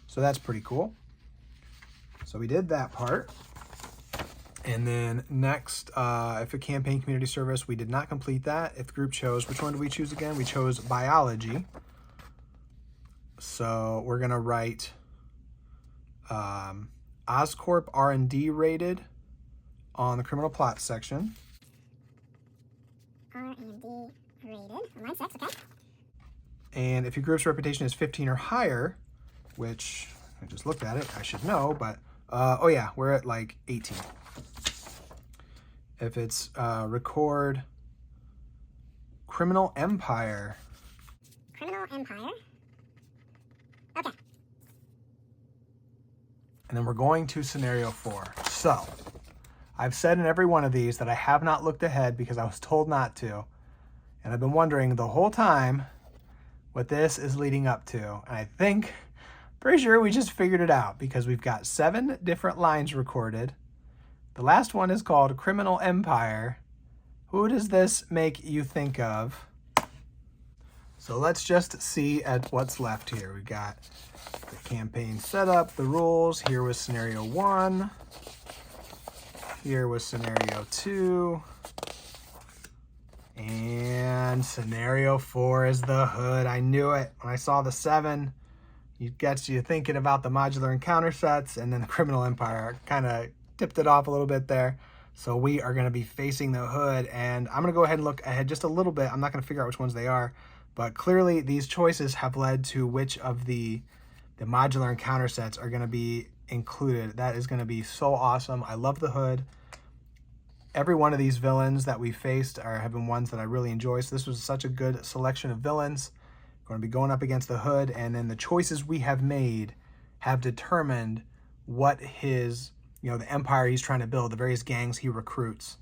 So that's pretty cool. So we did that part. And then next, if a campaign community service, we did not complete that. If the group chose, which one did we choose again? We chose biology. So we're gonna write Oscorp R&D rated on the criminal plot section. R&D rated on line 6, okay. And if your group's reputation is 15 or higher, which I just looked at it, I should know, but oh yeah, we're at like 18. If it's record Criminal Empire. Criminal Empire. Okay. And then we're going to scenario 4. So, I've said in every one of these that I have not looked ahead because I was told not to. And I've been wondering the whole time what this is leading up to. And I think, pretty sure we just figured it out because we've got 7 different lines recorded. The last one is called Criminal Empire. Who does this make you think of? So let's just see at what's left here. We've got the campaign setup, the rules. Here was scenario 1. Here was scenario 2. And scenario 4 is the hood. I knew it. When I saw the 7, it gets you thinking about the modular encounter sets, and then the Criminal Empire kind of tipped it off a little bit there. So we are going to be facing the hood, and I'm going to go ahead and look ahead just a little bit. I'm not going to figure out which ones they are, but clearly these choices have led to which of the modular encounter sets are going to be included. That is going to be so awesome. I love the hood. Every one of these villains that we faced have been ones that I really enjoy. So this was such a good selection of villains. We're going to be going up against the hood, and then the choices we have made have determined what his, the empire he's trying to build, the various gangs he recruits,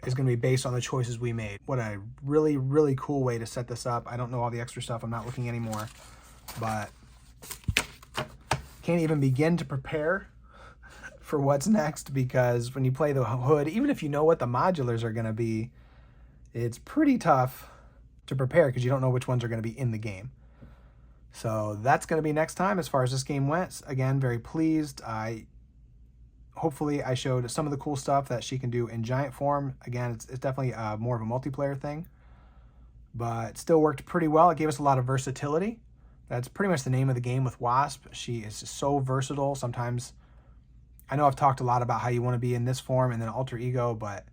is going to be based on the choices we made. What a really, really cool way to set this up. I don't know all the extra stuff. I'm not looking anymore, but can't even begin to prepare for what's next, because when you play the hood, even if you know what the modulars are going to be, it's pretty tough to prepare because you don't know which ones are going to be in the game. So that's going to be next time as far as this game went. Again, very pleased. Hopefully I showed some of the cool stuff that she can do in giant form. Again, it's definitely more of a multiplayer thing, but it still worked pretty well. It gave us a lot of versatility. That's pretty much the name of the game with Wasp. She is just so versatile. Sometimes, I know I've talked a lot about how you want to be in this form and then alter ego, but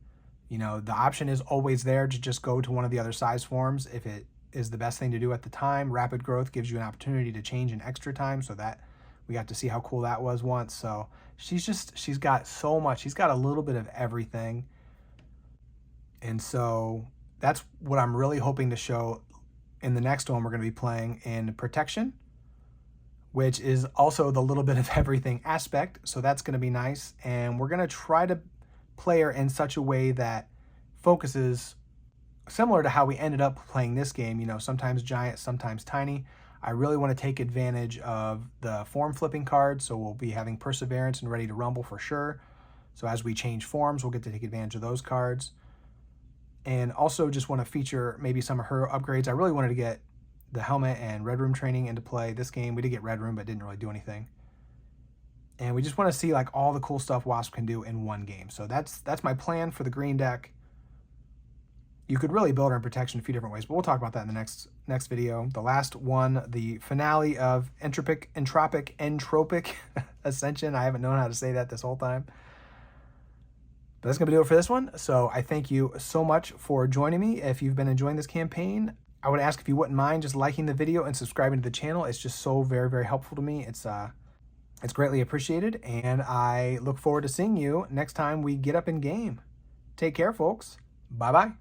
the option is always there to just go to one of the other size forms if it is the best thing to do at the time. Rapid growth gives you an opportunity to change in extra time, so that we got to see how cool that was once. So she's got so much. She's got a little bit of everything. And so that's what I'm really hoping to show in the next one we're going to be playing in Protection, which is also the little bit of everything aspect. So that's going to be nice. And we're going to try to play her in such a way that focuses similar to how we ended up playing this game, sometimes giant, sometimes tiny. I really want to take advantage of the form flipping cards, so we'll be having Perseverance and Ready to Rumble for sure. So as we change forms, we'll get to take advantage of those cards. And also just want to feature maybe some of her upgrades. I really wanted to get the helmet and Red Room training into play this game. We did get Red Room, but didn't really do anything. And we just want to see like all the cool stuff Wasp can do in one game. So that's my plan for the green deck. You could really build her in Protection a few different ways, but we'll talk about that in the next video. The last one, the finale of Entropic Ascension. I haven't known how to say that this whole time. But that's going to do it for this one. So I thank you so much for joining me. If you've been enjoying this campaign, I would ask if you wouldn't mind just liking the video and subscribing to the channel. It's just so very, very helpful to me. It's greatly appreciated, and I look forward to seeing you next time we get up in game. Take care, folks. Bye-bye.